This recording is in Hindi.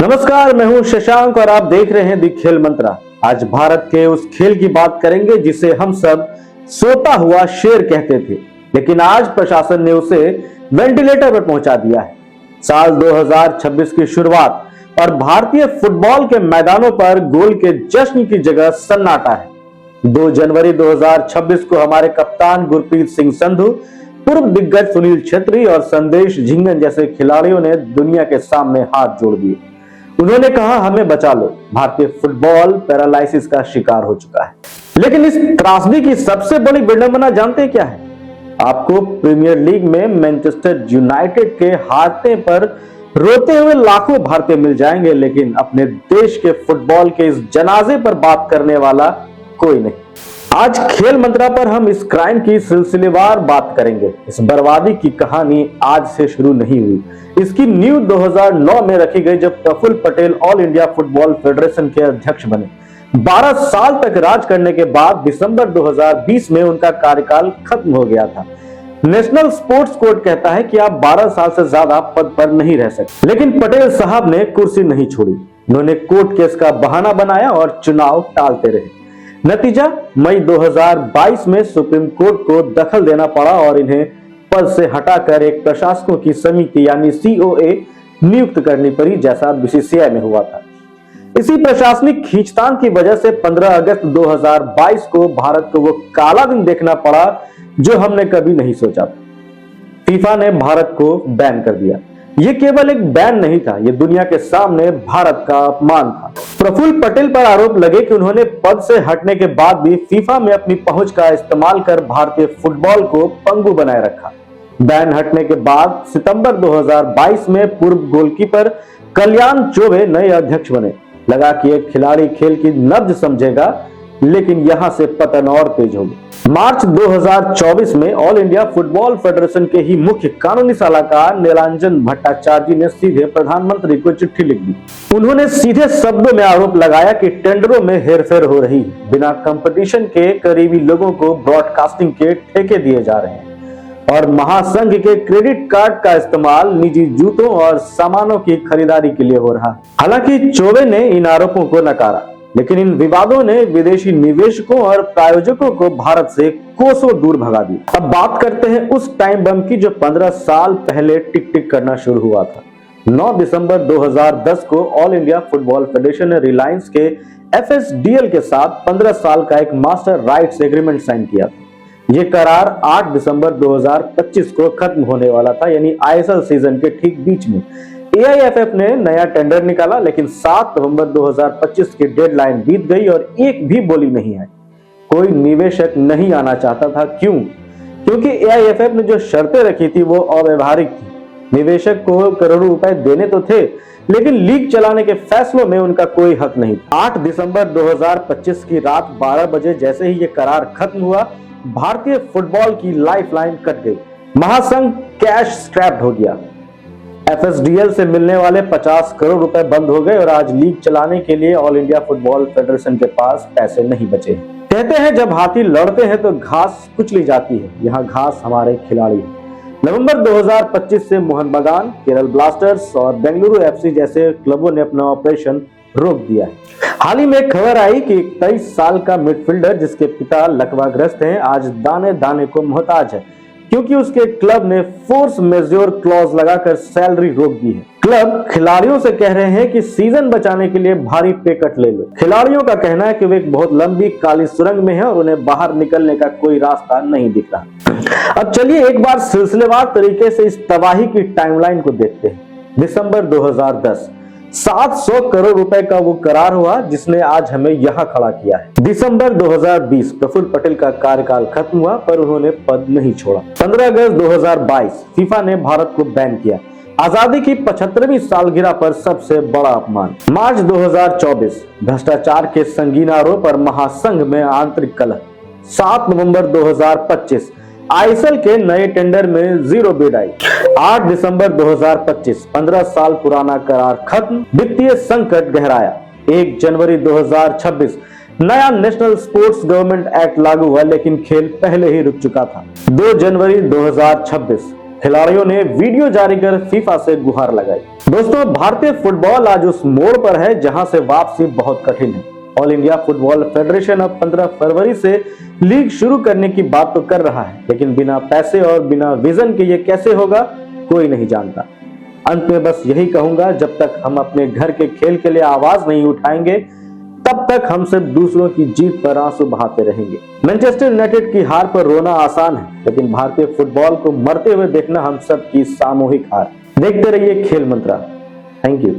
नमस्कार, मैं हूं शशांक और आप देख रहे हैं दी खेल मंत्रा। आज भारत के उस खेल की बात करेंगे जिसे हम सब सोता हुआ शेर कहते थे, लेकिन आज प्रशासन ने उसे वेंटिलेटर पर पहुंचा दिया है। साल 2026 की शुरुआत और भारतीय फुटबॉल के मैदानों पर गोल के जश्न की जगह सन्नाटा है। 2 जनवरी 2026 को हमारे कप्तान गुरप्रीत सिंह संधू, पूर्व दिग्गज सुनील छेत्री और संदेश झिंगन जैसे खिलाड़ियों ने दुनिया के सामने हाथ जोड़ दिए। उन्होंने कहा, हमें बचा लो, भारतीय फुटबॉल पैरालाइसिस का शिकार हो चुका है। लेकिन इस त्रासदी की सबसे बड़ी विडंबना जानते क्या है? आपको प्रीमियर लीग में मैनचेस्टर यूनाइटेड के हारने पर रोते हुए लाखों भारतीय मिल जाएंगे, लेकिन अपने देश के फुटबॉल के इस जनाजे पर बात करने वाला कोई नहीं। आज खेल मंत्रा पर हम इस क्राइम की सिलसिलेवार बात करेंगे। इस बर्बादी की कहानी आज से शुरू नहीं हुई। इसकी नींव 2009 में रखी गई जब Praful Patel All India Football Federation के अध्यक्ष बने। 12 साल तक राज करने के बाद दिसंबर 2020 में उनका कार्यकाल खत्म हो गया था। नेशनल स्पोर्ट्स कोड कहता है कि आप 12 साल से ज्यादा पद पर नहीं रह सकते, लेकिन पटेल साहब ने कुर्सी नहीं छोड़ी। उन्होंने कोर्ट केस का बहाना बनाया और चुनाव टालते रहे। नतीजा, मई 2022 में सुप्रीम कोर्ट को दखल देना पड़ा और इन्हें पद से हटाकर एक प्रशासकों की समिति यानी COA नियुक्त करनी पड़ी, जैसा BCCI में हुआ था। इसी प्रशासनिक खींचतान की वजह से 15 अगस्त 2022 को भारत को वो काला दिन देखना पड़ा जो हमने कभी नहीं सोचा था। फीफा ने भारत को बैन कर दिया। ये केवल एक बैन नहीं था, ये दुनिया के सामने भारत का अपमान था। प्रफुल्ल पटेल पर आरोप लगे कि उन्होंने पद से हटने के बाद भी फीफा में अपनी पहुंच का इस्तेमाल कर भारतीय फुटबॉल को पंगु बनाए रखा। बैन हटने के बाद सितंबर 2022 में पूर्व गोलकीपर कल्याण चौबे नए अध्यक्ष बने। लगा कि एक खिलाड़ी खेल की नब्ज समझेगा, लेकिन यहां से पतन और तेज हो गया। मार्च 2024 में ऑल इंडिया फुटबॉल फेडरेशन के ही मुख्य कानूनी सलाहकार नीलांजन भट्टाचार्य ने सीधे प्रधानमंत्री को चिट्ठी लिख दी। उन्होंने सीधे शब्दों में आरोप लगाया कि टेंडरों में हेरफेर हो रही है, बिना कंपटीशन के करीबी लोगों को ब्रॉडकास्टिंग के ठेके दिए जा रहे हैं और महासंघ के क्रेडिट कार्ड का इस्तेमाल निजी जूतों और सामानों की खरीदारी के लिए हो रहा है। हालांकि चौबे ने इन आरोपों को नकारा, लेकिन इन विवादों ने विदेशी निवेशकों और प्रायोजकों को भारत से कोसों दूर भगा दिया। अब बात करते हैं उस टाइम बम की जो 15 साल पहले टिक टिक करना शुरू हुआ था। 9 दिसंबर 2010 को ऑल इंडिया फुटबॉल फेडरेशन ने रिलायंस के FSDL के साथ 15 साल का एक मास्टर राइट्स एग्रीमेंट साइन किया था। यह करार 8 दिसंबर 2025 को खत्म होने वाला था, यानी ISL सीजन के ठीक बीच में। AIFF ने नया टेंडर निकाला, लेकिन 7 नवंबर 2025 की डेडलाइन बीत गई और एक भी बोली नहीं है। कोई निवेशक नहीं आना चाहता था। क्यों? क्योंकि AIFF ने जो शर्तें रखी थी वो अव्यवहारिक थी। निवेशक को करोड़ों रुपए देने तो थे, लेकिन लीग चलाने के फैसलों में उनका कोई हक नहीं। 8 दिसंबर 2025 की रात 12 बजे जैसे ही ये करार खत्म हुआ, भारतीय फुटबॉल की लाइफलाइन कट गई। महासंघ कैश स्ट्रैप्ड हो गया। FSDL से मिलने वाले 50 करोड़ रुपए बंद हो गए और आज लीग चलाने के लिए ऑल इंडिया फुटबॉल फेडरेशन के पास पैसे नहीं बचे। कहते हैं जब हाथी लड़ते हैं तो घास कुचली जाती है, यहाँ घास हमारे खिलाड़ी हैं। नवंबर 2025 से मोहन बगान, केरल ब्लास्टर्स और बेंगलुरु FC जैसे क्लबों ने अपना ऑपरेशन रोक दिया है। हाल ही में एक खबर आई कि 23 साल का मिडफील्डर जिसके पिता लकवाग्रस्त हैं, आज दाने दाने को मोहताज है, क्योंकि उसके क्लब ने फोर्स मेजोर क्लॉज लगाकर सैलरी रोक दी है। क्लब खिलाड़ियों से कह रहे हैं कि सीजन बचाने के लिए भारी पे कट ले लो। खिलाड़ियों का कहना है कि वे एक बहुत लंबी काली सुरंग में है और उन्हें बाहर निकलने का कोई रास्ता नहीं दिख रहा। अब चलिए एक बार सिलसिलेवार तरीके से इस तबाही की टाइमलाइन को देखते हैं। दिसंबर 2010 700 करोड़ रुपए का वो करार हुआ जिसने आज हमें यहाँ खड़ा किया है। दिसंबर 2020 प्रफुल्ल पटेल का कार्यकाल खत्म हुआ, पर उन्होंने पद नहीं छोड़ा। 15 अगस्त 2022 फीफा ने भारत को बैन किया। आजादी की 75वीं सालगिरह पर सबसे बड़ा अपमान। मार्च 2024 भ्रष्टाचार के संगीन आरोप और महासंघ में आंतरिक कलह। 7 नवंबर 2025 ISL के नए टेंडर में 0 बिड आई। 8 दिसंबर 2025 15 साल पुराना करार खत्म, वित्तीय संकट गहराया। 1 जनवरी 2026 नया नेशनल स्पोर्ट्स गवर्नमेंट एक्ट लागू हुआ, लेकिन खेल पहले ही रुक चुका था। 2 जनवरी 2026 खिलाड़ियों ने वीडियो जारी कर फीफा से गुहार लगाई। दोस्तों, भारतीय फुटबॉल आज उस मोड़ पर है जहां से वापसी बहुत कठिन है। ऑल इंडिया फुटबॉल फेडरेशन अब 15 फरवरी से लीग शुरू करने की बात तो कर रहा है, लेकिन बिना पैसे और बिना विजन के ये कैसे होगा कोई नहीं जानता। अंत में बस यही कहूंगा, जब तक हम अपने घर के खेल के लिए आवाज नहीं उठाएंगे तब तक हम सिर्फ दूसरों की जीत पर आंसू बहाते रहेंगे। मैनचेस्टर यूनाइटेड की हार पर रोना आसान है, लेकिन भारतीय फुटबॉल को मरते हुए देखना हम सब की सामूहिक हार। देखते रहिए खेल मंत्रा। Thank you.